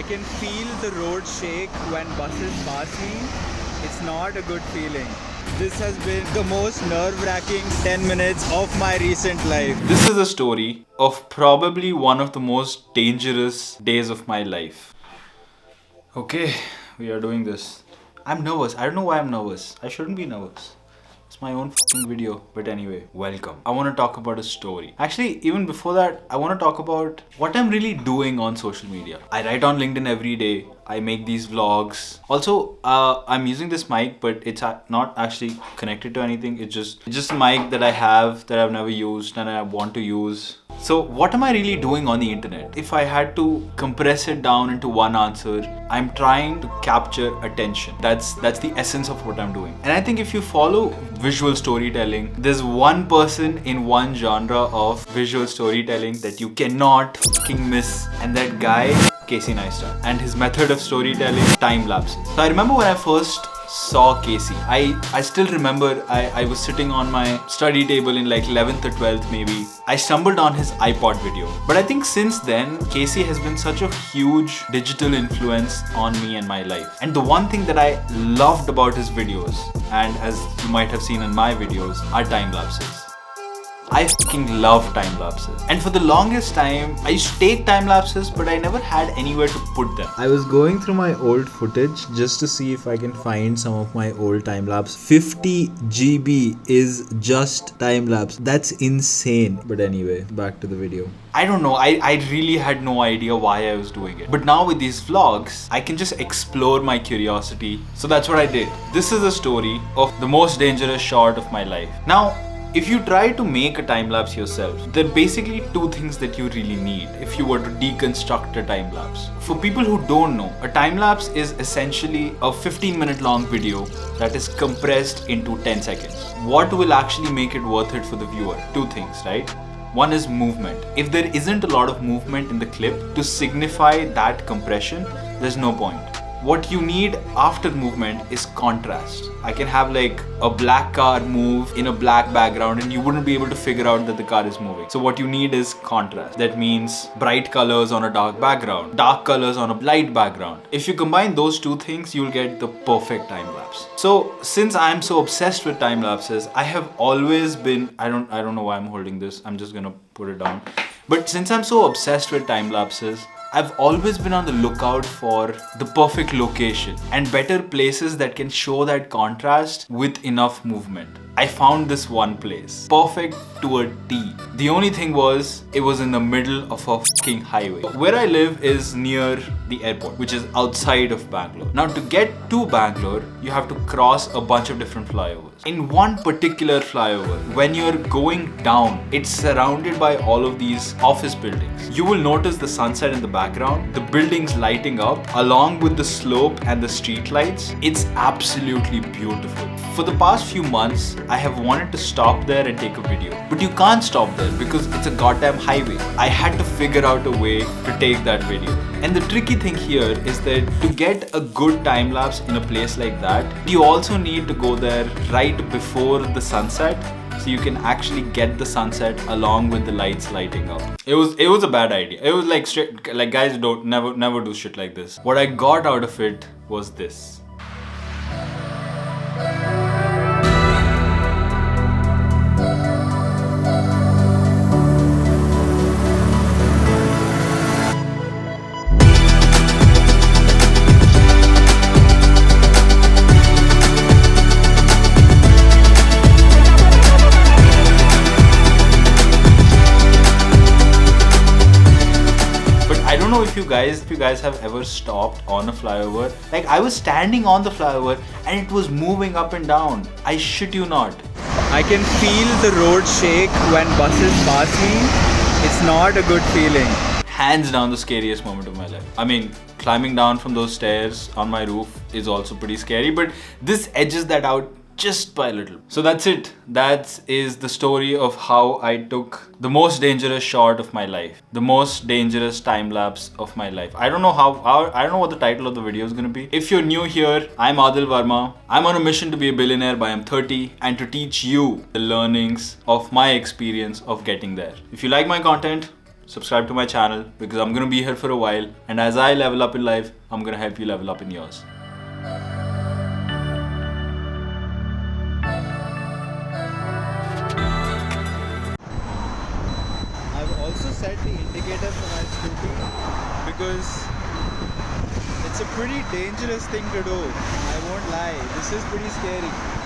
I can feel the road shake when buses pass me. It's not a good feeling. This has been the most nerve-wracking 10 minutes of my recent life. This is a story of probably one of the most dangerous days of my life. Okay, we are doing this. I'm nervous. I don't know why I'm nervous. I shouldn't be nervous. It's my own f***ing video. But anyway, welcome. I want to talk about a story. Actually, even before that, I want to talk about what I'm really doing on social media. I write on LinkedIn every day. I make these vlogs. Also, I'm using this mic, but it's not actually connected to anything. It's just a mic that I have that I've never used and I want to use. So what am I really doing on the internet? If I had to compress it down into one answer, I'm trying to capture attention. That's the essence of what I'm doing. And I think if you follow visual storytelling, there's one person in one genre of visual storytelling that you cannot fucking miss. And that guy, Casey Neistat, and his method of storytelling, time lapses. So I remember when I first saw Casey, I still remember I was sitting on my study table in like 11th or 12th maybe. I stumbled on his iPod video. But I think since then, Casey has been such a huge digital influence on me and my life. And the one thing that I loved about his videos, and as you might have seen in my videos, are time lapses. I fucking love time lapses. And for the longest time, I used to take time lapses, but I never had anywhere to put them. I was going through my old footage just to see if I can find some of my old time lapse. 50 GB is just time lapse. That's insane. But anyway, back to the video. I don't know, I really had no idea why I was doing it. But now with these vlogs, I can just explore my curiosity. So that's what I did. This is a story of the most dangerous shot of my life. Now, if you try to make a time-lapse yourself, there are basically two things that you really need if you were to deconstruct a time-lapse. For people who don't know, a time-lapse is essentially a 15-minute long video that is compressed into 10 seconds. What will actually make it worth it for the viewer? Two things, right? One is movement. If there isn't a lot of movement in the clip to signify that compression, there's no point. What you need after movement is contrast. I can have like a black car move in a black background and you wouldn't be able to figure out that the car is moving. So what you need is contrast. That means bright colors on a dark background, dark colors on a light background. If you combine those two things, you'll get the perfect time lapse. So since I'm so obsessed with time lapses, I have always been, I don't know why I'm holding this. I'm just gonna put it down. But since I'm so obsessed with time lapses, I've always been on the lookout for the perfect location and better places that can show that contrast with enough movement. I found this one place, perfect to a T. The only thing was, it was in the middle of a fucking highway. Where I live is near the airport, which is outside of Bangalore. Now to get to Bangalore, you have to cross a bunch of different flyovers. In one particular flyover, when you're going down, it's surrounded by all of these office buildings. You will notice the sunset in the background, the buildings lighting up, along with the slope and the street lights. It's absolutely beautiful. For the past few months, I have wanted to stop there and take a video. But you can't stop there because it's a goddamn highway. I had to figure out a way to take that video. And the tricky thing here is that to get a good time lapse in a place like that, you also need to go there right before the sunset, so you can actually get the sunset along with the lights lighting up. It was a bad idea. It was like straight, like guys, don't never do shit like this. What I got out of it was this. If you guys have ever stopped on a flyover, like I was standing on the flyover and it was moving up and down. I shit you not. I can feel the road shake when buses pass me. It's not a good feeling. Hands down the scariest moment of my life. I mean, climbing down from those stairs on my roof is also pretty scary, but this edges that out just by a little. So that's it. That is the story of how I took the most dangerous shot of my life, the most dangerous time lapse of my life. I don't know I don't know what the title of the video is going to be. If you're new here, I'm Adil Verma. I'm on a mission to be a billionaire by I'm 30 and to teach you the learnings of my experience of getting there. If you like my content, subscribe to my channel because I'm gonna be here for a while, and as I level up in life, I'm gonna help you level up in yours. I've also set the indicator for my scooty because it's a pretty dangerous thing to do. I won't lie, this is pretty scary.